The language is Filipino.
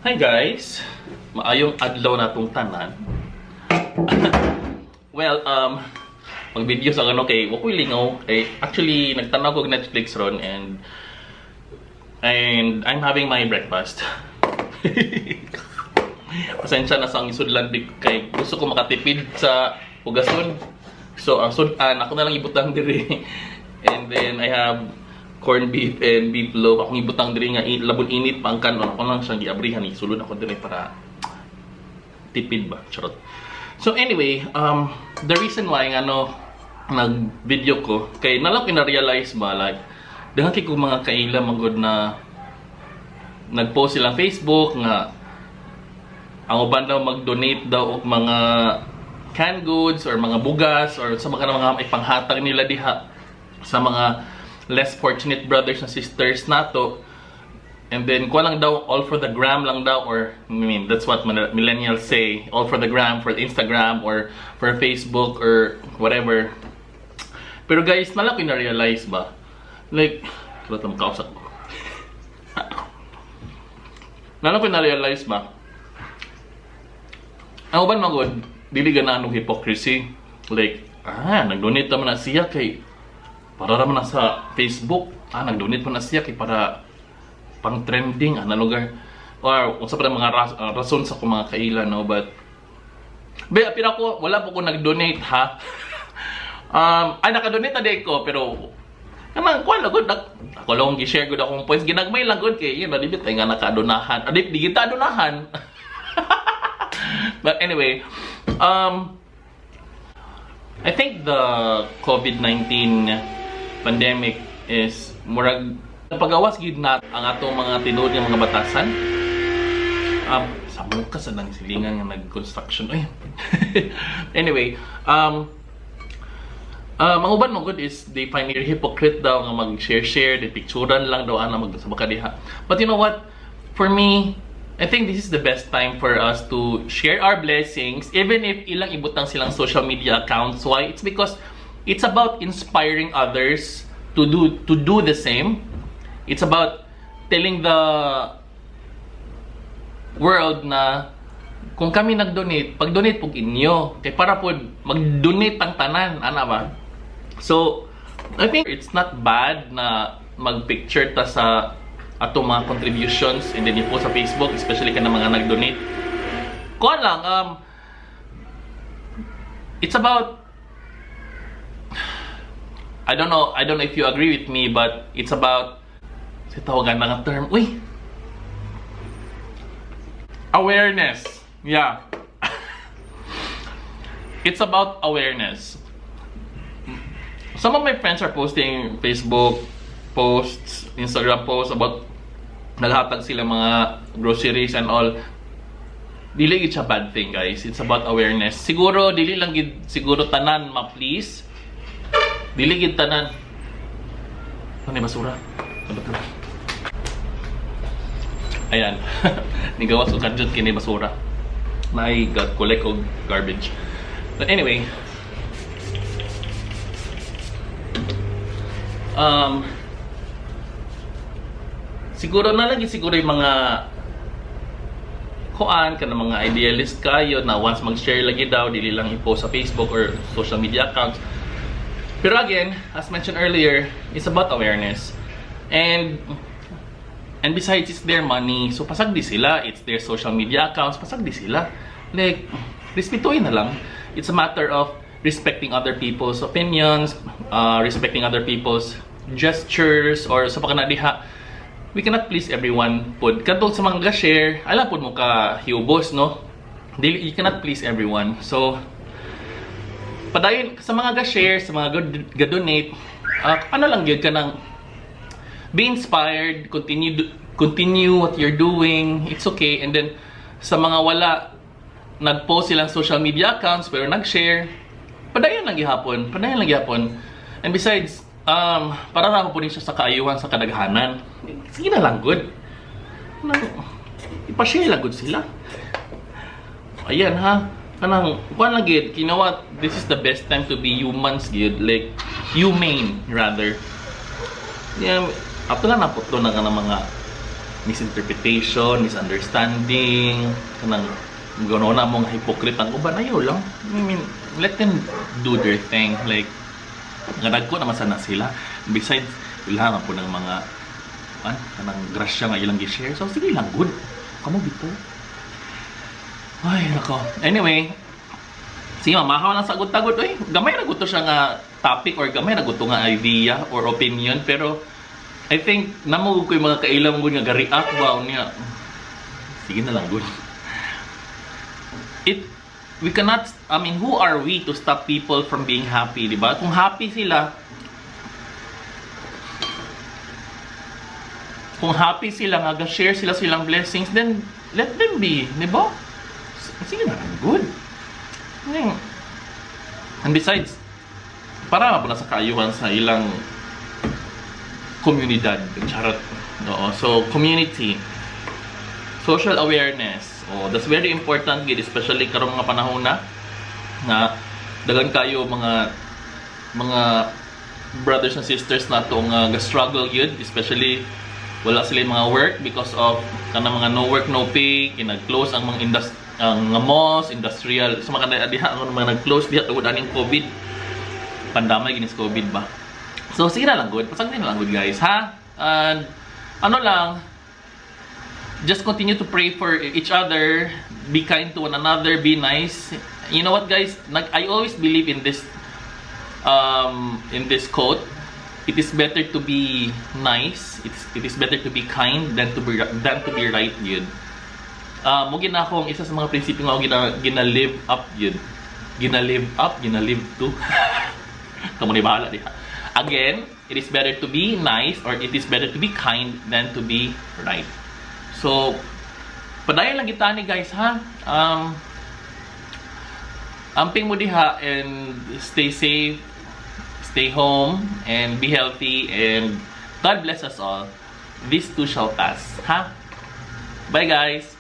Hi guys! Maayong adlaw na itong tanan. Well, mag-video sa ano kay wakoy lingaw. Actually, nagtanaw ko Netflix ron and I'm having my breakfast. Pasensya na sa ang isudlan kay gusto ko makatipid sa pugason. So, ang sudan, ako na lang ibutang diri. And then, I have corned beef and beef loaf. Akong ibutang diri nga labon init pa ang kanon. Ako lang siyang giabrihan ni sulod ako diri para tipid ba. Charot. So anyway, the reason why nag-video ko kay nalang pina-realize ba like daghan kay ko mga kaila magod na nag-post silang Facebook nga ang uban daw mag-donate daw og mga canned goods or mga bugas or sa mga ipanghatag nila diha sa mga less fortunate brothers and sisters nato. And then kuha lang daw, all for the gram lang daw, or I mean that's what millennials say, all for the gram, for Instagram or for Facebook or whatever. Pero guys, nalang ko na-realize ba like kailan mo kausap ko. Nalang ko na-realize ba ang uban magod dili gananong hypocrisy like nag-donate naman na siya kay para naman na sa Facebook, nag-donate pa na siya kay para pang trending, lugar. Or, unsa pa mga rason sa kung mga kaila, no? But, pero ako, wala po ko nag-donate, ha? Naka-donate na din ko, pero, kuha lagod, ako lang gi-share ko akong points, ginagmay lagod kay, yun, di nga naka-donahan. Di kita donahan. But anyway, I think the COVID-19 pandemic is murag pagawas gid na ang atong mga tinuod nga mga batasan. Sa muka sa nang silingan nga nag-construction. Anyway, mga uban mo good is they find it hypocrite daw nga mag-share, di picturean lang daw ana magsabaka diha. But you know what? For me, I think this is the best time for us to share our blessings even if ilang ibutang silang social media accounts. Why? It's because it's about inspiring others to do the same. It's about telling the world na kung kami nag-donate, pag-donate pug inyo kay para po mag-donate ang tanan, ana ba? So, I think it's not bad na mag-picture ta sa atong mga contributions and then po sa Facebook, especially ka na mga nag-donate. Kuha lang, it's about I don't know if you agree with me, but it's about sa tawagan na nga term, awareness. Yeah. It's about awareness. Some of my friends are posting Facebook posts, Instagram posts about naghatag sila mga groceries and all. Dili gid siya bad thing, guys. It's about awareness. Siguro dili lang gid siguro tanan ma-please. Dili gid tanan. Ano ni basura? Ayan. Nigawas ko kadjud kini basura. My God, collect og garbage. But anyway, siguro na lagi siguro yung mga kuan kana mga idealist kayo na once mag-share lagi daw dili lang i-post sa Facebook or social media accounts. Pero again, as mentioned earlier, it's about awareness. And besides, it's their money. So, pasag di sila. It's their social media accounts. Pasag di sila. Like, respetuhin na lang. It's a matter of respecting other people's opinions, respecting other people's gestures, or sa pagkanadiha. We cannot please everyone. Kadtong sa mga share, alam po mo ka hiubos, no? You cannot please everyone. So, padayon sa mga ga-share, sa mga ga-donate, ano lang yun ka nang be inspired, continue what you're doing, it's okay. And then, sa mga wala, nag-post silang social media accounts, pero nag-share, padayon lang gihapon. And besides, para na po siya sa kaayuhan sa kadaghanan. Sige na lang, good. Ipa-share lang good sila. Ayan ha. Kanang, kuan lang gid, you know what? This is the best time to be humans gid, like humane rather. Yeah, ato na naputlo na ka ng mga misinterpretation, misunderstanding, kanang gano'n na mong hypocrite ang uban, ayaw lang. I mean, let them do their thing. Like, nganag ko naman sana sila. Besides, ilangan po ng mga kanang grasya nga ilang gi-share. So, sige lang, good. Kamu bito. Ay, nako. Anyway, sige, mamahaw lang sa agod-agod. Uy, gamay na gusto siya nga topic or gamay na gusto nga idea or opinion. Pero, I think, namugod ko yung mga kailang good nga ga-react ba niya. Sige na lang, good. We cannot, I mean, who are we to stop people from being happy, di ba? Kung happy sila, nga ga-share sila silang blessings, then let them be, di ba? Sige na lang, good. And besides, para po na sa kaayuhan sa ilang komunidad, charot. Oo. So, community, social awareness. Oh, that's very important, gid, especially karong mga panahon na dagan kayo mga brothers and sisters na tong ga-struggle yun, especially wala sila mga work because of kanang mga no work no pay, kinag-close ang mga malls, industrial, sa mga diha ang mga nag-close diha tungod aning COVID. Pandamay ginis COVID ba. So sige na lang good. Pasag na lang good, guys, ha? And ano lang, just continue to pray for each other, be kind to one another, be nice. You know what, guys? I always believe in this quote. It is better to be nice. It is better to be kind than to be right, yun. Mo gina akong isa sa mga prinsipyo nga gina-live up yun. Gina-live to. Kamu ni bahala diha. Again, it is better to be nice or it is better to be kind than to be right. So, padayon lang kita ni, guys, ha? Amping mo diha and stay safe, stay home, and be healthy, and God bless us all. This too shall pass, ha? Bye, guys!